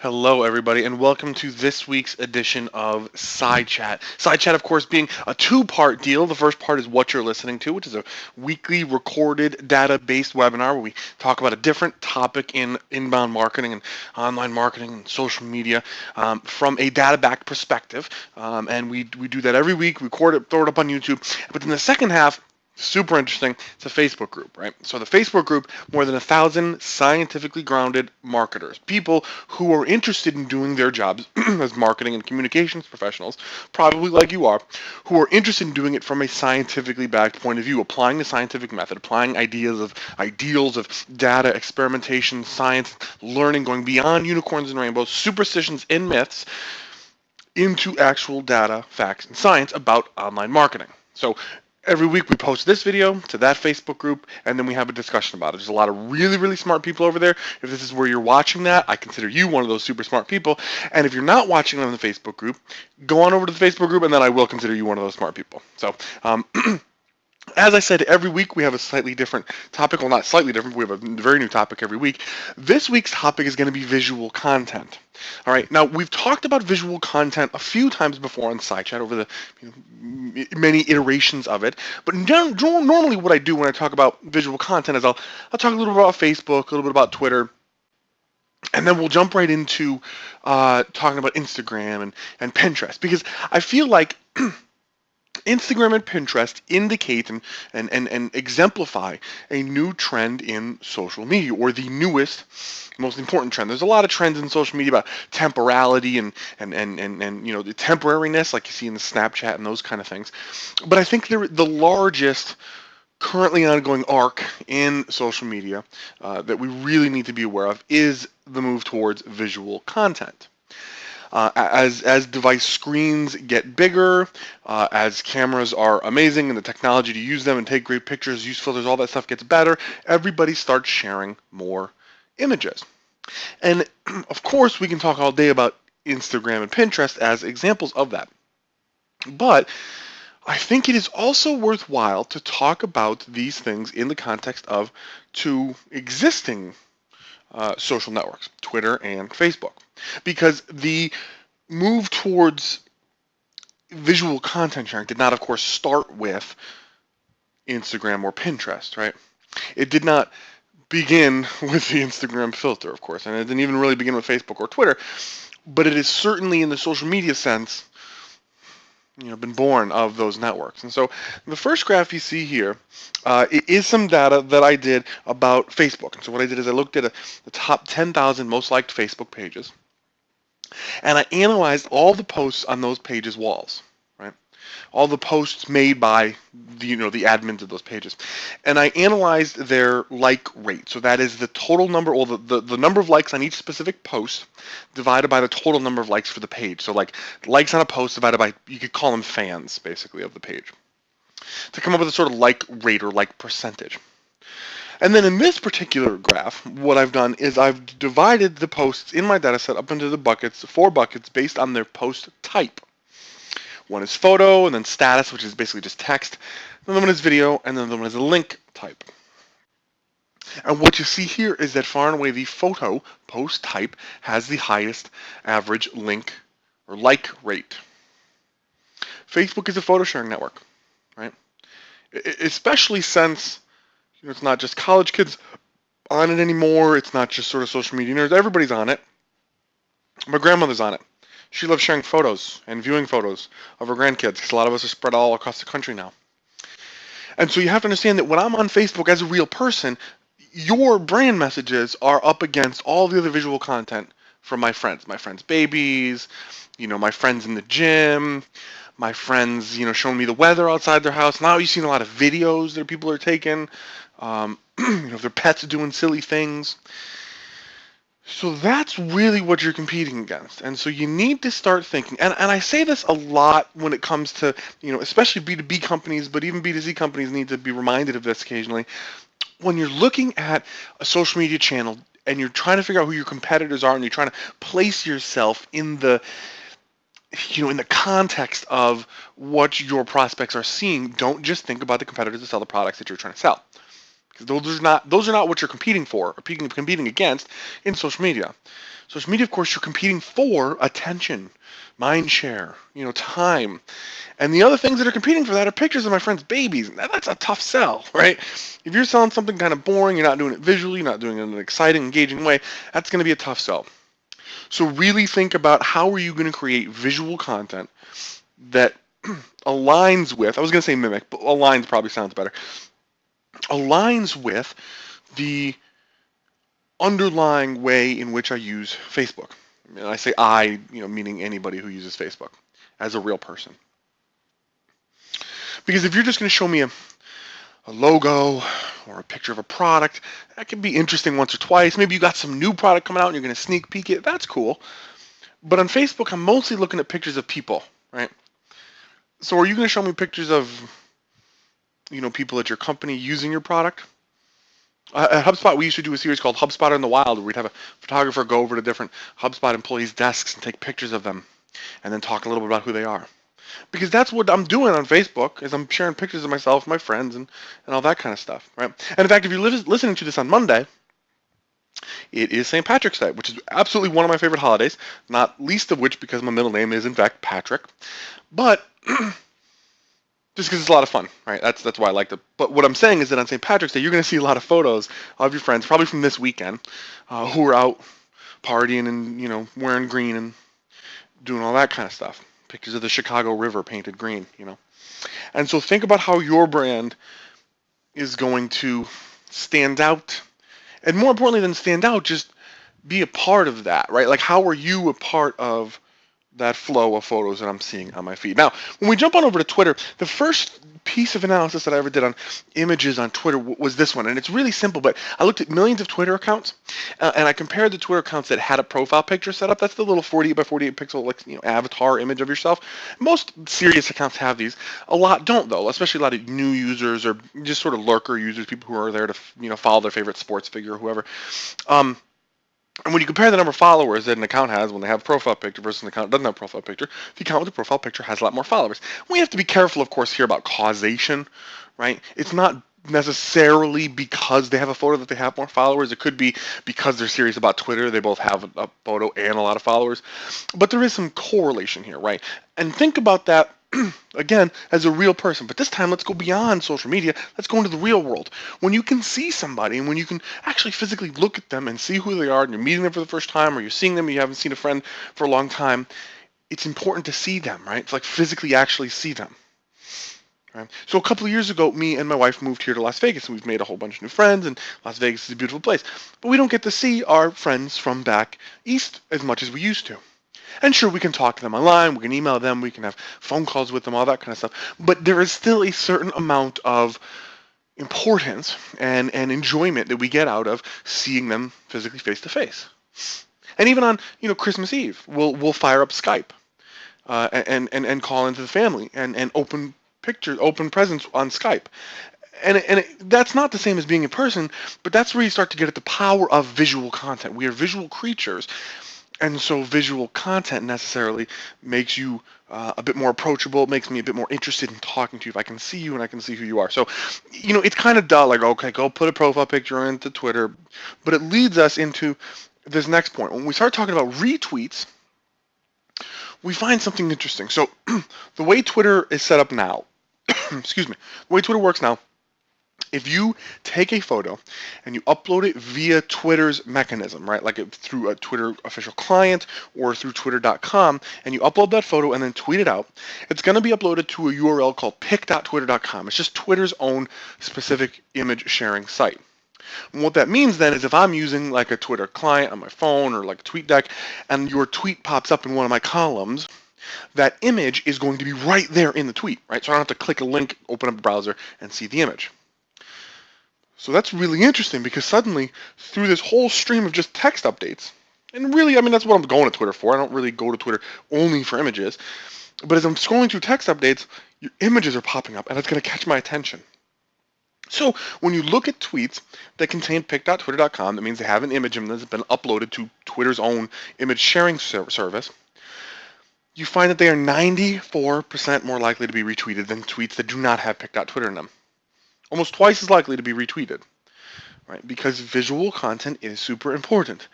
Hello, everybody, and welcome to this week's edition of SciChat. SciChat, of course, being a two-part deal. The first part is what you're listening to, which is a weekly recorded data-based webinar where we talk about a different topic in inbound marketing and online marketing and social media from a data-backed perspective. And we do that every week, record it, throw it up on YouTube. But in the second half, super interesting. It's a Facebook group, right? So the Facebook group, more than 1,000 scientifically grounded marketers, people who are interested in doing their jobs as marketing and communications professionals, probably like you are, who are interested in doing it from a scientifically backed point of view, applying the scientific method, applying ideals of data, experimentation, science, learning, going beyond unicorns and rainbows, superstitions and myths into actual data, facts, and science about online marketing. So every week we post this video to that Facebook group, and then we have a discussion about it. There's a lot of really, really smart people over there. If this is where you're watching that, I consider you one of those super smart people. And if you're not watching on the Facebook group, go on over to the Facebook group, and then I will consider you one of those smart people. So, as I said, every week we have a slightly different topic. Well, not slightly different. We have a very new topic every week. This week's topic is going to be visual content. All right. Now, we've talked about visual content a few times before on SciChat over the many iterations of it. But normally what I do when I talk about visual content is I'll talk a little bit about Facebook, a little bit about Twitter, and then we'll jump right into talking about Instagram and Pinterest, because I feel like Instagram and Pinterest indicate and exemplify a new trend in social media, or the newest, most important trend. There's a lot of trends in social media about temporality and the temporariness, like you see in the Snapchat and those kind of things. But I think the largest currently ongoing arc in social media that we really need to be aware of is the move towards visual content. As device screens get bigger, as cameras are amazing and the technology to use them and take great pictures, use filters, all that stuff gets better, everybody starts sharing more images. And of course, we can talk all day about Instagram and Pinterest as examples of that. But I think it is also worthwhile to talk about these things in the context of two existing social networks, Twitter and Facebook, because the move towards visual content sharing did not, of course, start with Instagram or Pinterest, right? It did not begin with the Instagram filter, of course, and it didn't even really begin with Facebook or Twitter, but it is certainly in the social media sense, been born of those networks. And so the first graph you see here is some data that I did about Facebook. And so what I did is I looked at the top 10,000 most liked Facebook pages, and I analyzed all the posts on those pages' walls, right? All the posts made by the admins of those pages, and I analyzed their like rate. So that is the total number, or the number of likes on each specific post divided by the total number of likes for the page. So like likes on a post divided by, you could call them fans basically of the page, to come up with a sort of like rate or like percentage. And then in this particular graph, what I've done is I've divided the posts in my data set up into the buckets, 4 buckets, based on their post type. One is photo, and then status, which is basically just text. Another one is video, and then another one is a link type. And what you see here is that far and away the photo post type has the highest average link or like rate. Facebook is a photo sharing network, right? Especially since it's not just college kids on it anymore. It's not just sort of social media nerds. Everybody's on it. My grandmother's on it. She loves sharing photos and viewing photos of her grandkids, because a lot of us are spread all across the country now. And so you have to understand that when I'm on Facebook as a real person, your brand messages are up against all the other visual content from my friends' babies, my friends in the gym, my friends, showing me the weather outside their house. Now you've seen a lot of videos that people are taking, their pets doing silly things. So that's really what you're competing against. And so you need to start thinking, and I say this a lot when it comes to, especially B2B companies, but even B2C companies need to be reminded of this occasionally. When you're looking at a social media channel and you're trying to figure out who your competitors are, and you're trying to place yourself in the context of what your prospects are seeing, don't just think about the competitors that sell the products that you're trying to sell. Because those are not what you're competing for or competing against in social media. Social media, of course, you're competing for attention, mind share, time. And the other things that are competing for that are pictures of my friends' babies. That's a tough sell, right? If you're selling something kind of boring, you're not doing it visually, you're not doing it in an exciting, engaging way, that's going to be a tough sell. So really think about how are you going to create visual content that aligns with, I was going to say mimic, but aligns probably sounds better, aligns with the underlying way in which I use Facebook. And I say I, meaning anybody who uses Facebook as a real person. Because if you're just going to show me a logo or a picture of a product, that can be interesting once or twice. Maybe you got some new product coming out and you're going to sneak peek it. That's cool. But on Facebook, I'm mostly looking at pictures of people, right? So are you going to show me pictures of, people at your company using your product? At HubSpot, we used to do a series called HubSpot in the Wild, where we'd have a photographer go over to different HubSpot employees' desks and take pictures of them, and then talk a little bit about who they are. Because that's what I'm doing on Facebook, is I'm sharing pictures of myself, my friends, and all that kind of stuff, right? And in fact, if you're listening to this on Monday, it is St. Patrick's Day, which is absolutely one of my favorite holidays, not least of which because my middle name is, in fact, Patrick. But just because it's a lot of fun, right? That's why I like it. But what I'm saying is that on St. Patrick's Day, you're going to see a lot of photos of your friends, probably from this weekend, who are out partying and, wearing green and doing all that kind of stuff. Pictures of the Chicago River painted green, And so think about how your brand is going to stand out. And more importantly than stand out, just be a part of that, right? Like, how are you a part of that flow of photos that I'm seeing on my feed? Now, when we jump on over to Twitter, the first piece of analysis that I ever did on images on Twitter was this one, and it's really simple, but I looked at millions of Twitter accounts, and I compared the Twitter accounts that had a profile picture set up. That's the little 48 by 48 pixel, avatar image of yourself. Most serious accounts have these. A lot don't, though, especially a lot of new users or just sort of lurker users, people who are there to, follow their favorite sports figure or whoever. And when you compare the number of followers that an account has when they have a profile picture versus an account that doesn't have a profile picture, the account with a profile picture has a lot more followers. We have to be careful, of course, here about causation, right? It's not necessarily because they have a photo that they have more followers. It could be because they're serious about Twitter. They both have a photo and a lot of followers. But there is some correlation here, right? And think about that again, as a real person. But this time, let's go beyond social media. Let's go into the real world. When you can see somebody and when you can actually physically look at them and see who they are, and you're meeting them for the first time, or you're seeing them and you haven't seen a friend for a long time, it's important to see them, right? It's like physically actually see them. Right? So a couple of years ago, me and my wife moved here to Las Vegas, and we've made a whole bunch of new friends, and Las Vegas is a beautiful place. But we don't get to see our friends from back east as much as we used to. And sure, we can talk to them online, we can email them, we can have phone calls with them, all that kind of stuff. But there is still a certain amount of importance and enjoyment that we get out of seeing them physically face to face. And even on Christmas Eve, we'll fire up Skype and call into the family and open pictures, open presents on Skype. And that's not the same as being in person, but that's where you start to get at the power of visual content. We are visual creatures. And so visual content necessarily makes you a bit more approachable, makes me a bit more interested in talking to you if I can see you and I can see who you are. So, it's kind of dull, like, okay, go put a profile picture into Twitter. But it leads us into this next point. When we start talking about retweets, we find something interesting. So the way Twitter is set up now, excuse me, the way Twitter works now, if you take a photo and you upload it via Twitter's mechanism, right, like through a Twitter official client or through twitter.com, and you upload that photo and then tweet it out, it's going to be uploaded to a URL called pic.twitter.com. It's just Twitter's own specific image sharing site. And what that means then is if I'm using like a Twitter client on my phone or like a TweetDeck and your tweet pops up in one of my columns, that image is going to be right there in the tweet, right? So I don't have to click a link, open up a browser, and see the image. So that's really interesting because suddenly, through this whole stream of just text updates, and really, that's what I'm going to Twitter for. I don't really go to Twitter only for images. But as I'm scrolling through text updates, your images are popping up, and it's going to catch my attention. So when you look at tweets that contain pic.twitter.com, that means they have an image in them that's been uploaded to Twitter's own image sharing service, you find that they are 94% more likely to be retweeted than tweets that do not have pic.twitter in them. Almost twice as likely to be retweeted, right? Because visual content is super important.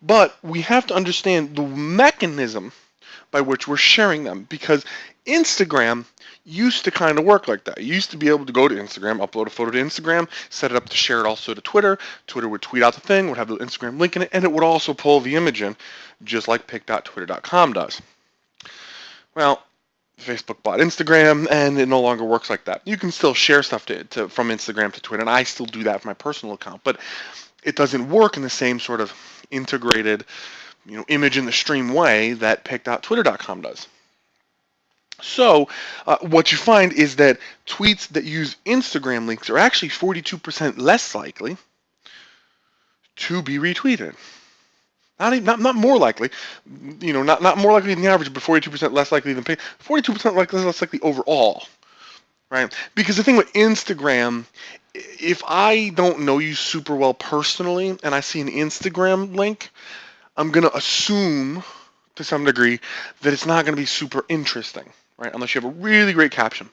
But we have to understand the mechanism by which we're sharing them, because Instagram used to kind of work like that. You used to be able to go to Instagram, upload a photo to Instagram, set it up to share it also to Twitter. Twitter would tweet out the thing, would have the Instagram link in it, and it would also pull the image in, just like pic.twitter.com does. Well, Facebook bought Instagram, and it no longer works like that. You can still share stuff from Instagram to Twitter, and I still do that for my personal account, but it doesn't work in the same sort of integrated, image in the stream way that pic.twitter.com does. So what you find is that tweets that use Instagram links are actually 42% less likely to be retweeted. Not more likely, not more likely than the average, but 42% less likely than 42% less likely overall, right? Because the thing with Instagram, if I don't know you super well personally and I see an Instagram link, I'm gonna assume to some degree that it's not gonna be super interesting, right? Unless you have a really great caption.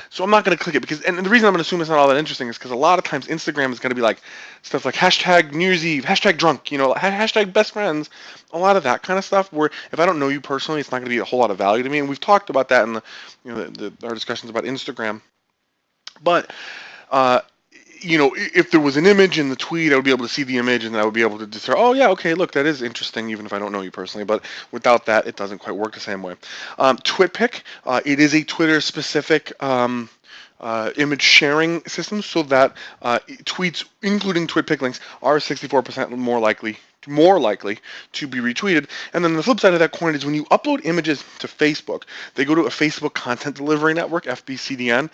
So I'm not going to click it because, and the reason I'm going to assume it's not all that interesting is because a lot of times Instagram is going to be like stuff like hashtag New Year's Eve, hashtag drunk, hashtag best friends, a lot of that kind of stuff. Where if I don't know you personally, it's not going to be a whole lot of value to me. And we've talked about that in our discussions about Instagram. But if there was an image in the tweet, I would be able to see the image, and I would be able to just say, oh yeah, okay, look, that is interesting, even if I don't know you personally. But without that, it doesn't quite work the same way. TwitPic, it is a Twitter-specific image sharing system, so that tweets, including TwitPic links, are 64% more likely to be retweeted. And then the flip side of that coin is when you upload images to Facebook, they go to a Facebook Content Delivery Network, FBCDN.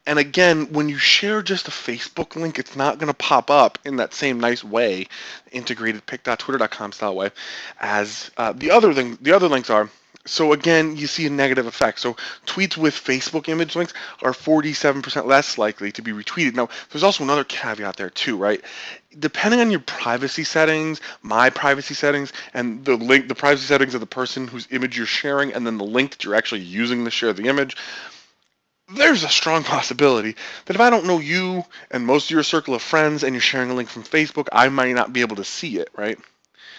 And again, when you share just a Facebook link, it's not going to pop up in that same nice way, integrated pic.twitter.com style way, as the other links are. So again, you see a negative effect. So tweets with Facebook image links are 47% less likely to be retweeted. Now, there's also another caveat there too, right? Depending on your privacy settings, my privacy settings, and the privacy settings of the person whose image you're sharing, and then the link that you're actually using to share the image, there's a strong possibility that if I don't know you and most of your circle of friends and you're sharing a link from Facebook, I might not be able to see it, right?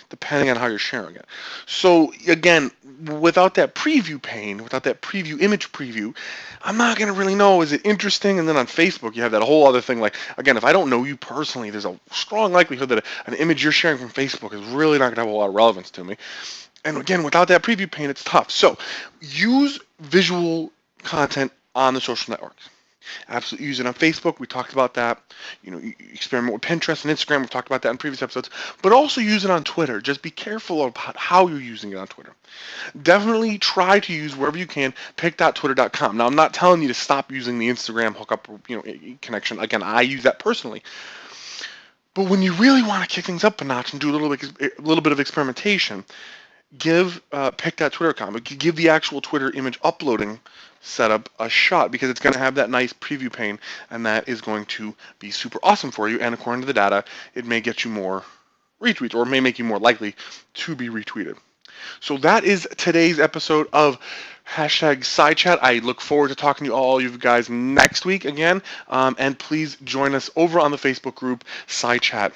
Depending on how you're sharing it. So again, without that preview pane, without that image preview, I'm not going to really know, is it interesting? And then on Facebook, you have that whole other thing. Like, again, if I don't know you personally, there's a strong likelihood that an image you're sharing from Facebook is really not going to have a lot of relevance to me. And again, without that preview pane, it's tough. So use visual content on the social networks. Absolutely use it on Facebook. We talked about that. You experiment with Pinterest and Instagram. We've talked about that in previous episodes. But also use it on Twitter. Just be careful about how you're using it on Twitter. Definitely try to use, wherever you can, pic.twitter.com. Now, I'm not telling you to stop using the Instagram hookup, connection. Again, I use that personally. But when you really want to kick things up a notch and do a little bit of experimentation, give pic.twitter.com. Give the actual Twitter image uploading setup a shot, because it's going to have that nice preview pane, and that is going to be super awesome for you. And according to the data, it may get you more retweets, or may make you more likely to be retweeted. So that is today's episode of #SciChat. I look forward to talking to all you guys next week again. And please join us over on the Facebook group SciChat.